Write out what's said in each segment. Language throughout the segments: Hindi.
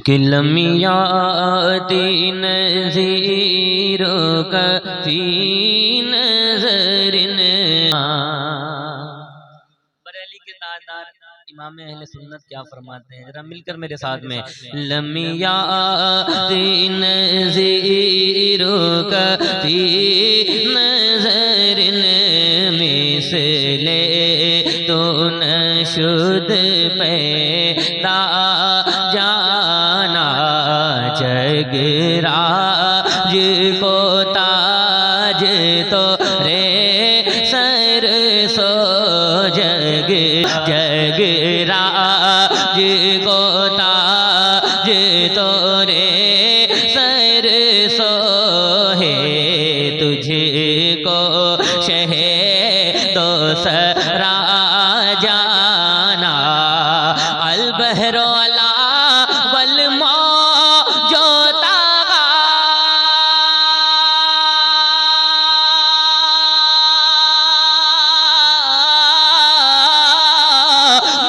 कि लमियाती नज़ीरो का फी नज़रिन। बरेली के ताजदार इमाम अहले सुन्नत क्या फरमाते हैं, जरा मिलकर मेरे साथ में। लमियाती नज़ीरो का फी नज़रिन मिसले तो नशुद पैदा जाना जगराज को ताज तो रे सर सो जग जगराज को ताज तो रे सर सो है तुझको शहे दो सरा जाना अलबहरो अला वल मौजूदा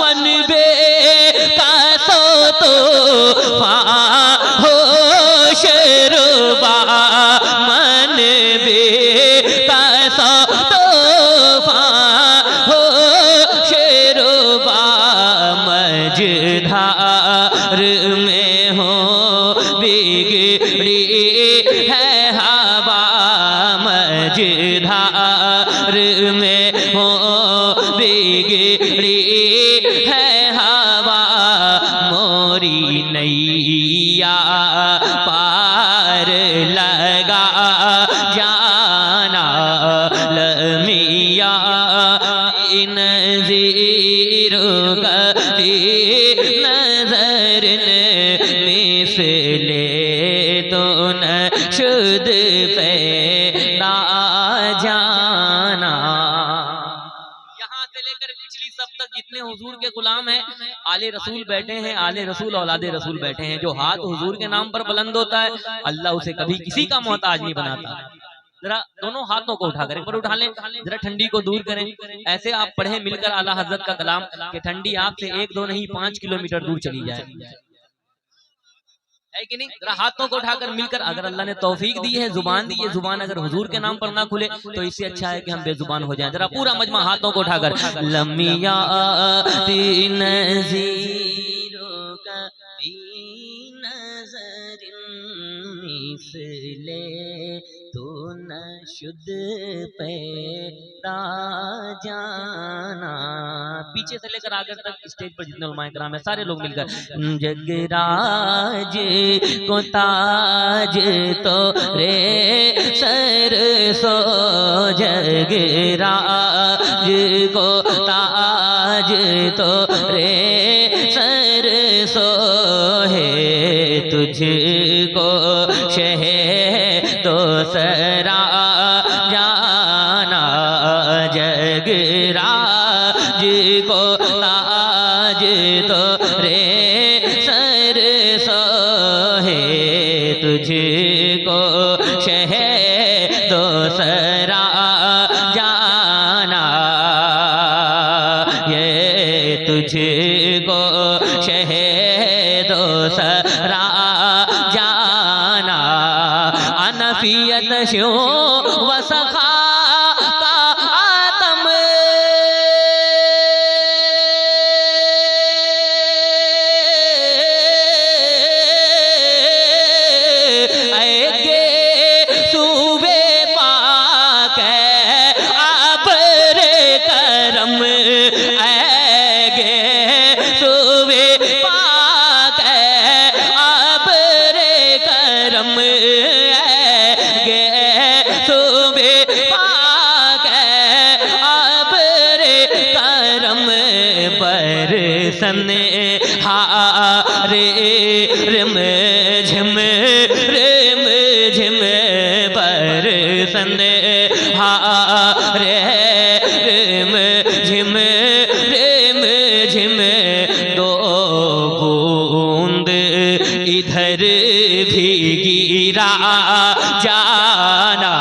मन बे का तो हो शरुबा मन बे का तो हो शरुबा मझधार में हो बिगड़ी है हवा मझधार में हो बिगड़ी है हवा मोरी नैया पार लगा जाना लमिया नज़ीरो का नज़र मिसले तो नशुद पैदा जाना। यहाँ से लेकर पिछली सब तक जितने हुजूर के गुलाम हैं आले रसूल बैठे हैं, आले रसूल औलादे रसूल बैठे हैं। जो हाथ हुजूर के नाम पर बुलंद होता है अल्लाह उसे कभी किसी का मोहताज नहीं बनाता। जरा दोनों हाथों को उठाकर एक बार उठा लें, जरा ठंडी को दूर करें। ऐसे आप पढ़े मिलकर आला हजरत का कलाम कि ठंडी आपसे 1-2 नहीं 5 किलोमीटर दूर चली जाए, है कि नहीं। जरा हाथों को उठाकर मिलकर, अगर अल्लाह ने तौफीक दी है, जुबान दी है, जुबान अगर हुजूर के नाम पर ना खुले तो इससे अच्छा है कि हम बेजुबान हो जाएं। जरा पूरा मजमा हाथों को उठाकर लमियाती नज़ीरो का नज़रिन मिसले तो नशुद पैदा जाना। पीछे से लेकर आगे तक स्टेज पर जितने उलमाए कराम है सारे लोग मिलकर जगराज को ताज तो रे सर सो जगराज को ताज तो रे सर सो है तुझको शहे तो सरा जाना जगराज को ताज तो रे सर सो है तुझको शहे तो सरा जाना ये तुझको शहे तो सरा जाना अनफियत शो वसखा का आतम ऐगे सूबे पाक आबरे करम ऐगे सूबे पाक आबरे करम सने हारे रिम झिम रिम झिम पर सने हारे रिम झिम रिम झिम दो बूंद इधर भी गिरा जाना।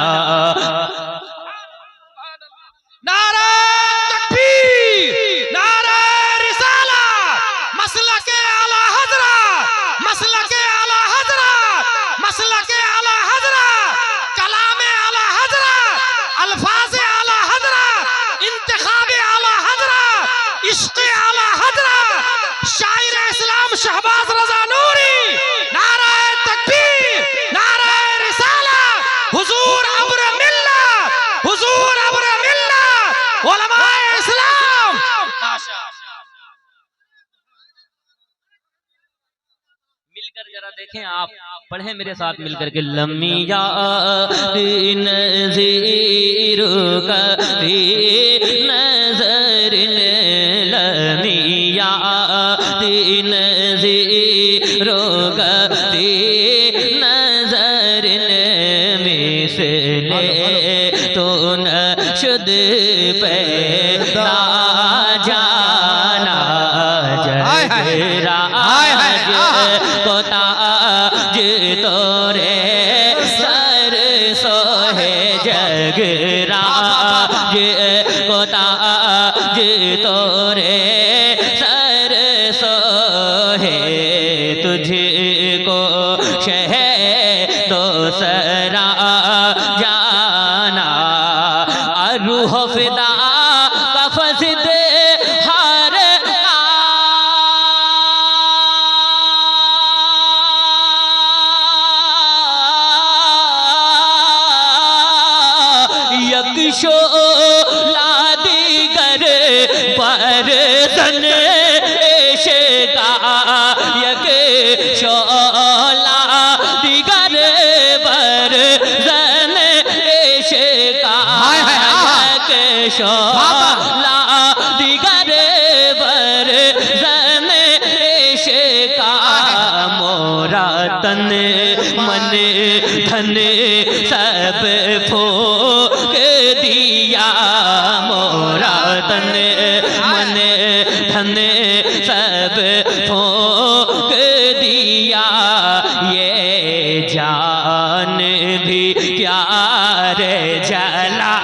मसला के मिलकर जरा देखें आप, पढ़े मेरे साथ मिलकर के। लमिया नज़ीर कभी नजर लमिया नज़ीर कभी नजर मिसले तो नशद पैदा जाना जगराज को ताज तोरे सर सोहे जगराज को ताज तोरे सर सोहे तुझको शह तो सरा जाना रूह फिदा का फज़द हार यकशो लादिगर पर सन इश्क़ा यकशो लादिगर पर सन इश्क़ा यकशो लादिगर पर सन इश्क़ा मोरा तन मन धन सब फूक दिया मोरा तन मन धन सब फूक दिया ये जान भी क्या रे जला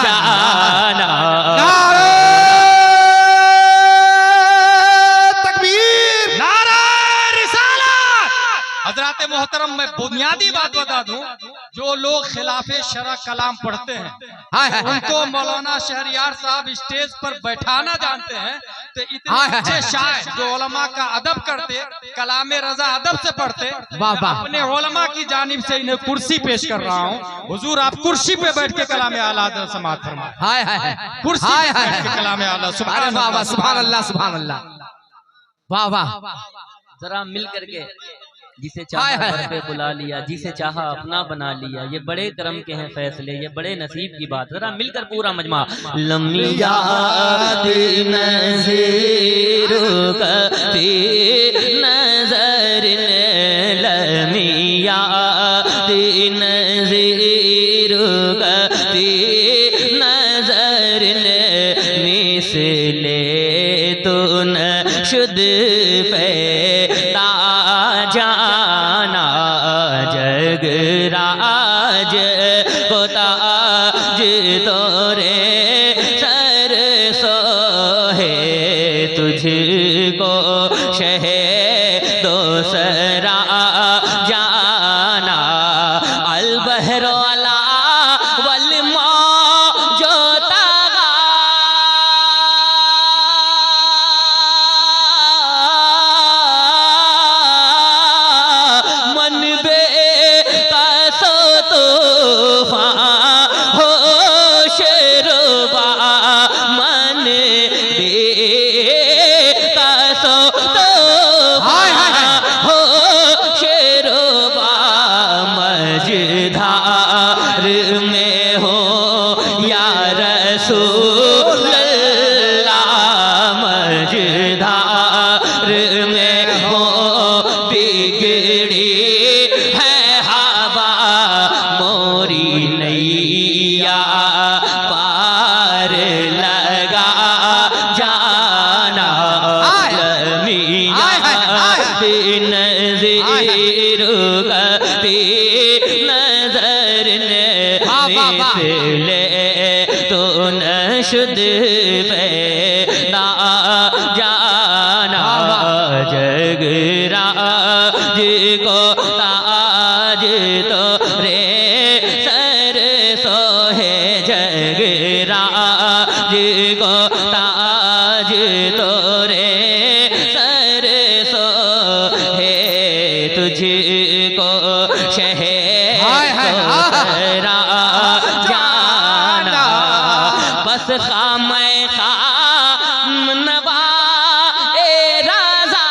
जाना। हजरात मोहतरम, मैं बुनियादी बात बता दूं, जो लोग खिलाफे शरा कलाम पढ़ते हैं उनको मौलाना शहरियार साहब स्टेज पर बैठाना जानते हैं। तो इतने अच्छे शायर जो उलमा का अदब करते, कलामे रजा अदब से पढ़ते, अपने उलमा की जानिब से इन्हें कुर्सी पेश कर रहा हूँ। हुजूर आप कुर्सी पे बैठ के कलामे आला समाअत फरमाएं। कुर्सी पे बैठ के कलामे आला। सुभान अल्लाह, सुभान अल्लाह, सुभान अल्लाह। वाह वाह। जरा मिल करके जिसे चाहा घर पे बुला लिया, जिसे चाहा अपना बना लिया, ये बड़े करम के हैं फैसले, ये बड़े नसीब की बात। जरा मिलकर पूरा मजमा। लमिया नज़ीर कभी नजर लमिया नज़ीर कभी नजर मिसले तो नशद पैदा जाना जगराज को ताज तोरे सर सोहे तुझको शह दो सरा जाना। अलबहरो अला वल जो शुद्ध पैदा जाना जगराज को ताज तो रे सर सोहे जगराज को ताज तो रे सर सोहे तुझको शहर जाना बस खामै खाम नवा ए राजा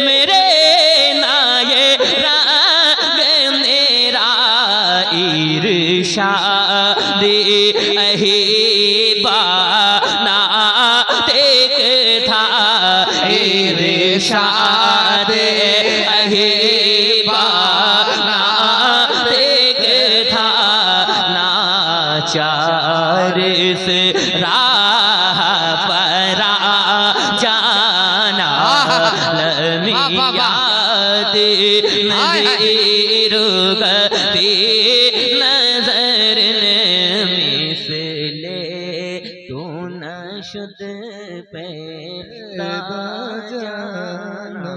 मेरे नाये रंग मेरा इरशाद अहीबा ना देख था इरशाद अहीबा ना देख था नाचार से राह परा जाना लमियाद नज़ीर गती नजर मिसले तू न शुद पैदा जाना।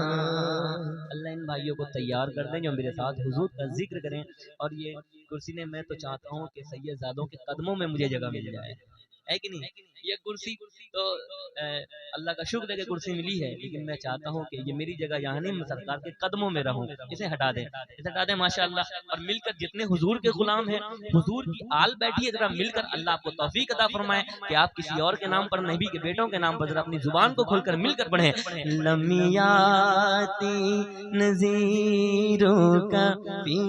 अल्लाह इन भाइयों को तैयार कर दें जो मेरे साथ हुजूर का जिक्र करें। और ये कुर्सी ने मैं तो चाहता हूँ कि सैयदजादों के कदमों में मुझे जगह मिल जाए, है कि नहीं। ये कुर्सी तो अल्लाह का शुक्र है कि कुर्सी मिली है, लेकिन मैं चाहता हूँ कि ये मेरी जगह यहाँ नहीं, मैं सरकार के कदमों में रहूँ। इसे हटा दें, इसे हटा दें माशाअल्लाह। और मिलकर जितने हुजूर के गुलाम हैं, हुजूर की आल बैठी है, जरा मिलकर अल्लाह आपको तौफीक अता फरमाए कि आप किसी और के नाम पर, नबी के बेटों के नाम पर जरा अपनी जुबान को खोलकर मिलकर पढ़ें। लमियाती नज़ीरों का पी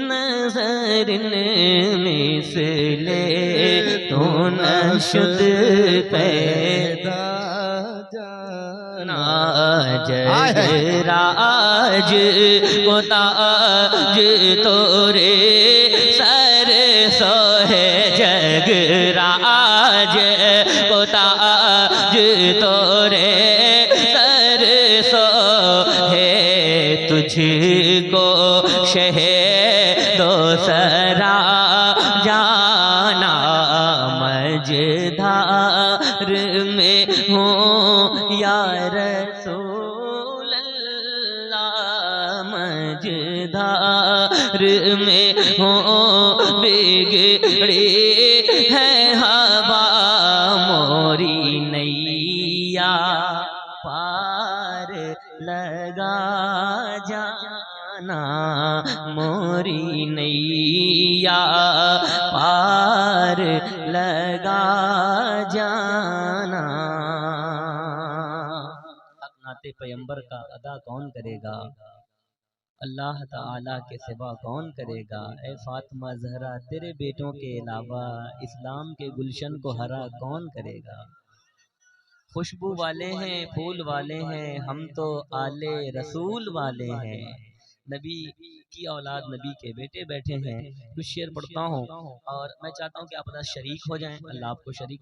नजर मिसले तो न शुद पैदा जाना। जगराज को ताज तोरे सर सोहे, जगराज को ताज तोरे सर सोहे, तुझको शहदो सरा जाना। मझधार में हूँ या रसूल अल्लाह, मझधार में हूँ बिगड़ी है हवा, मोरी नैया पार लगा जाना, मोरी नैया पार लगा जाना। हक नाते पैगंबर का अदा कौन करेगा, अल्लाह ताला के सिवा कौन करेगा। ए फातिमा ज़हरा तेरे बेटों के अलावा इस्लाम के गुलशन को हरा कौन करेगा। खुशबू वाले हैं, फूल वाले हैं, हम तो आले रसूल वाले हैं। नबी की औलाद, नबी के बेटे बैठे हैं। कुछ शेर पढ़ता हूँ और मैं चाहता हूँ कि आप शरीक हो जाएं, अल्लाह आपको शरीक